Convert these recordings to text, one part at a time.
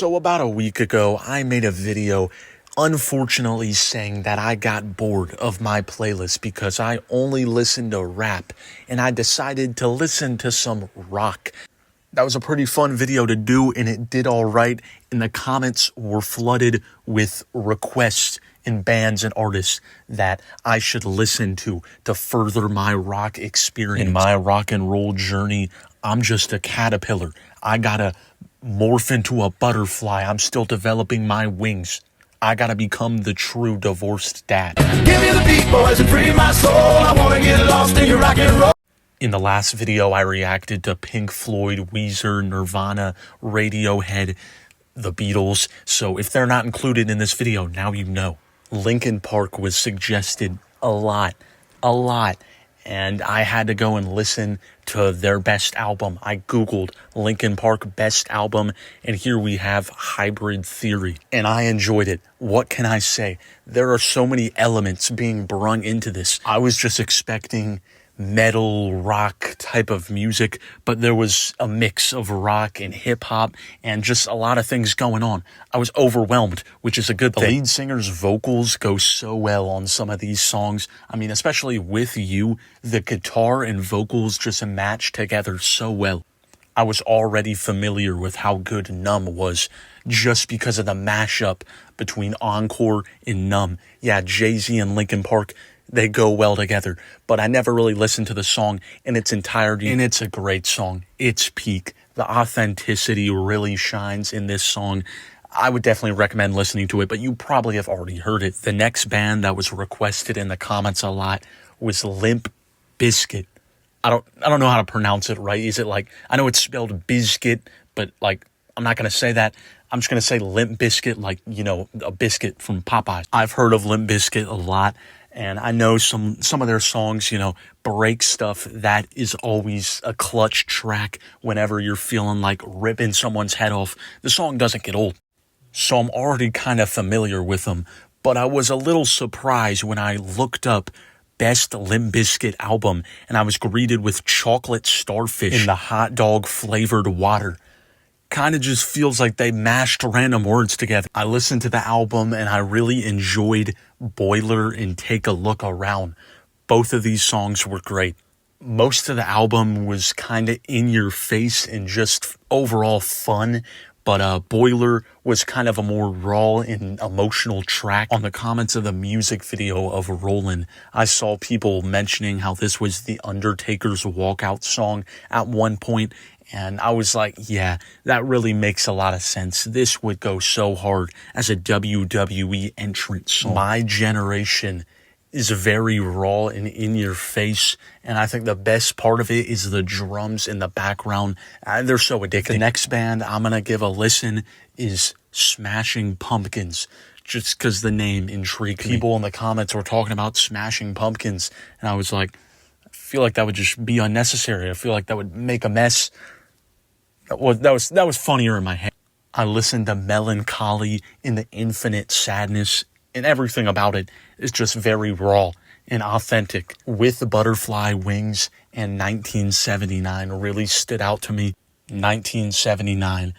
So about a week ago, I made a video unfortunately saying that I got bored of my playlist because I only listened to rap and I decided to listen to some rock. That was a pretty fun video to do and it did all right, and the comments were flooded with requests and bands and artists that I should listen to further my rock experience. In my rock and roll journey, I'm just a caterpillar. I gotta morph into a butterfly. I'm still developing my wings. I gotta become the true divorced dad. Give me the beat, boys, and free my soul. I wanna get lost in your rock and roll. In the last video, I reacted to Pink Floyd, Weezer, Nirvana, Radiohead, the Beatles. So if they're not included in this video, now you know. Linkin Park was suggested a lot. And I had to go and listen to their best album. I Googled Linkin Park best album, and here we have Hybrid Theory. And I enjoyed it. What can I say? There are so many elements being brung into this. I was just expecting metal rock type of music, but there was a mix of rock and hip hop and just a lot of things going on. I was overwhelmed, which is a good thing. The lead singer's vocals go so well on some of these songs. I mean, especially With You, the guitar and vocals just match together so well. I was already familiar with how good Numb was just because of the mashup between Encore and Numb. Yeah, Jay-Z and Linkin Park, they go well together, but I never really listened to the song in its entirety, and it's a great song. It's peak. The authenticity really shines in this song. I would definitely recommend listening to it, but you probably have already heard it. The next band that was requested in the comments a lot was Limp Bizkit. I don't know how to pronounce it right. Is it like, I know it's spelled Bizkit, but like, I'm not going to say that. I'm just going to say Limp Bizkit, like, you know, a biscuit from Popeyes. I've heard of Limp Bizkit a lot. And I know some of their songs, you know, break stuff. That is always a clutch track whenever you're feeling like ripping someone's head off. The song doesn't get old. So I'm already kind of familiar with them. But I was a little surprised when I looked up Best Limp Bizkit Album and I was greeted with Chocolate Starfish in the hot dog flavored water. Kind of just feels like they mashed random words together. I listened to the album and I really enjoyed Boiler and Take a Look Around. Both of these songs were great. Most of the album was kind of in your face and just overall fun, but Boiler was kind of a more raw and emotional track. On the comments of the music video of Rollin', I saw people mentioning how this was the Undertaker's walkout song at one point. And I was like, yeah, that really makes a lot of sense. This would go so hard as a WWE entrance song. My generation is very raw and in your face. And I think the best part of it is the drums in the background. They're so addictive. The next band I'm going to give a listen is Smashing Pumpkins, just because the name intrigued me. People in the comments were talking about Smashing Pumpkins. And I was like, I feel like that would just be unnecessary. I feel like that would make a mess. Well, that was funnier in my head. I listened to Melancholy in the Infinite Sadness, and everything about it is just very raw and authentic. With Butterfly Wings and 1979 really stood out to me. 1979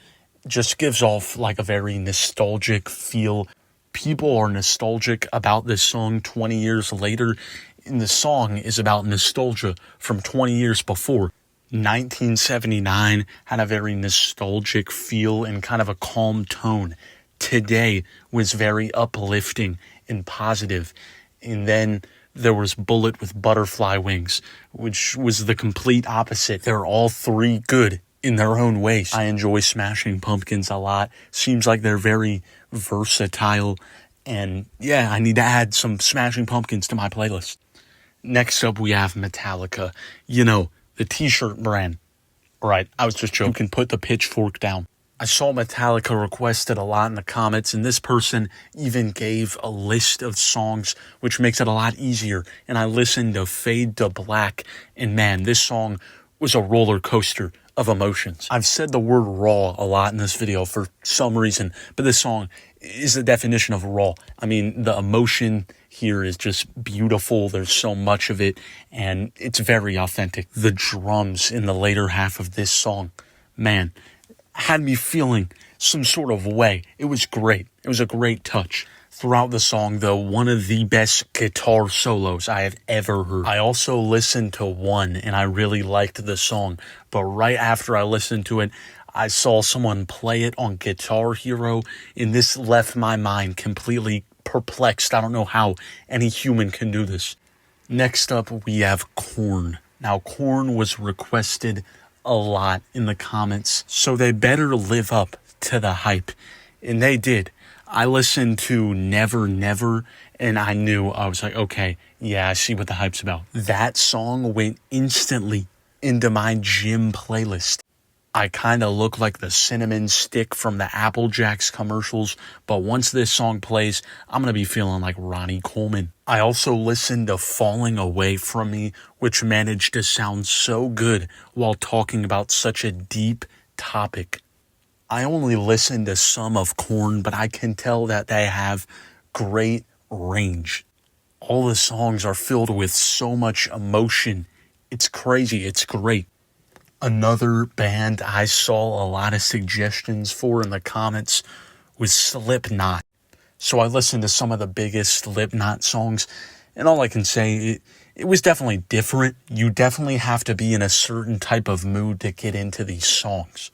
just gives off like a very nostalgic feel. People are nostalgic about this song 20 years later, and the song is about nostalgia from 20 years before. 1979 had a very nostalgic feel and kind of a calm tone. Today was very uplifting and positive. And then there was Bullet with Butterfly Wings, which was the complete opposite. They're all three good in their own ways. I enjoy Smashing Pumpkins a lot. Seems like they're very versatile. And yeah, I need to add some Smashing Pumpkins to my playlist. Next up, we have Metallica. You know, the t-shirt brand. Right, I was just joking. You can put the pitchfork down. I saw Metallica requested a lot in the comments, and this person even gave a list of songs, which makes it a lot easier. And I listened to Fade to Black, and man, this song was a roller coaster of emotions. I've said the word raw a lot in this video for some reason, but this song is the definition of raw. I mean, the emotion here is just beautiful. There's so much of it, and it's very authentic. The drums in the later half of this song, man, had me feeling some sort of way. It was great. It was a great touch. Throughout the song, though, one of the best guitar solos I have ever heard. I also listened to one, and I really liked the song, but right after I listened to it, I saw someone play it on Guitar Hero, and this left my mind completely perplexed. I don't know how any human can do this. Next up, we have Korn. Now, Korn was requested a lot in the comments, so they better live up to the hype, and they did. I listened to Never Never, and I was like, okay, yeah, I see what the hype's about. That song went instantly into my gym playlist. I kind of look like the cinnamon stick from the Apple Jacks commercials, but once this song plays, I'm going to be feeling like Ronnie Coleman. I also listened to Falling Away From Me, which managed to sound so good while talking about such a deep topic. I only listened to some of Korn, but I can tell that they have great range. All the songs are filled with so much emotion. It's crazy. It's great. Another band I saw a lot of suggestions for in the comments was Slipknot. So I listened to some of the biggest Slipknot songs, and all I can say, it was definitely different. You definitely have to be in a certain type of mood to get into these songs.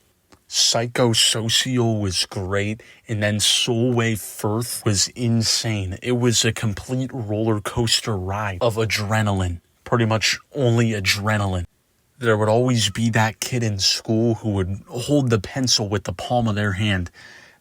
Psychosocial was great, and then Solway Firth was insane. It was a complete roller coaster ride of adrenaline, pretty much only adrenaline. There would always be that kid in school who would hold the pencil with the palm of their hand.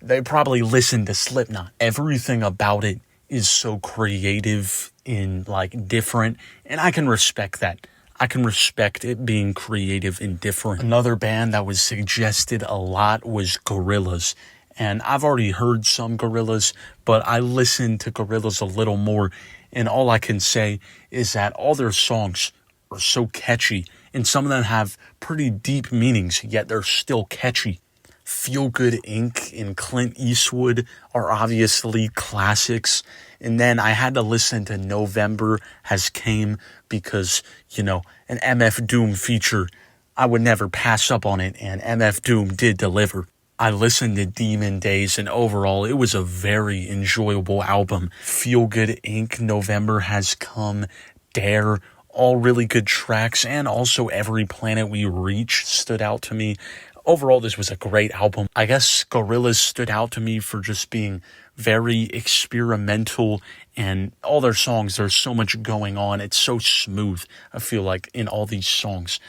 They probably listened to Slipknot. Everything about it is so creative and different, and I can respect that. I can respect it being creative and different. Another band that was suggested a lot was Gorillaz. And I've already heard some Gorillaz, but I listened to Gorillaz a little more. And all I can say is that all their songs are so catchy. And some of them have pretty deep meanings, yet they're still catchy. Feel Good Inc. and Clint Eastwood are obviously classics. And then I had to listen to November Has Came because, an MF Doom feature, I would never pass up on it, and MF Doom did deliver. I listened to Demon Days, and overall, it was a very enjoyable album. Feel Good Inc., November Has Come, Dare, all really good tracks, and also Every Planet We Reach stood out to me. Overall, this was a great album. I guess Gorillaz stood out to me for just being very experimental, and all their songs, there's so much going on. It's so smooth, I feel like, in all these songs.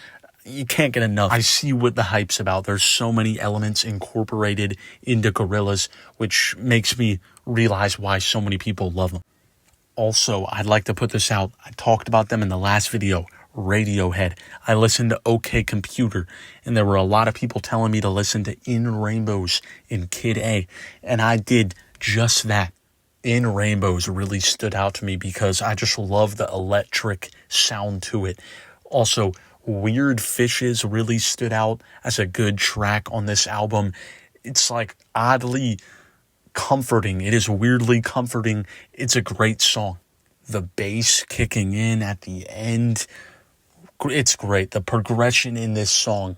You can't get enough. I see what the hype's about. There's so many elements incorporated into Gorillaz, which makes me realize why so many people love them. Also, I'd like to put this out. I talked about them in the last video. Radiohead. I listened to OK Computer, and there were a lot of people telling me to listen to In Rainbows and Kid A, and I did just that. In Rainbows really stood out to me because I just love the electric sound to it. Also, Weird Fishes really stood out as a good track on this album. It's oddly comforting. It is weirdly comforting. It's a great song. The bass kicking in at the end, it's great. The progression in this song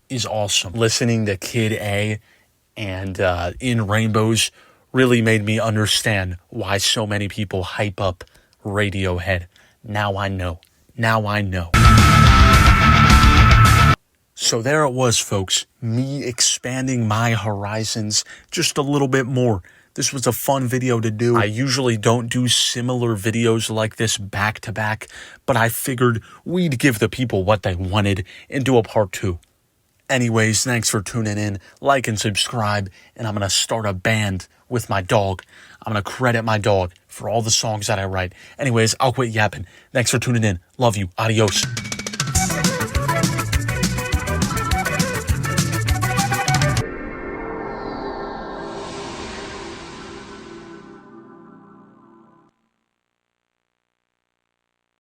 is awesome. Listening to Kid A and In Rainbows really made me understand why so many people hype up Radiohead. Now I know. So there it was, folks. Me expanding my horizons just a little bit more. This was a fun video to do. I usually don't do similar videos like this back to back, but I figured we'd give the people what they wanted and do a part 2. Anyways, thanks for tuning in. Like and subscribe, and I'm going to start a band with my dog. I'm going to credit my dog for all the songs that I write. Anyways, I'll quit yapping. Thanks for tuning in. Love you. Adios.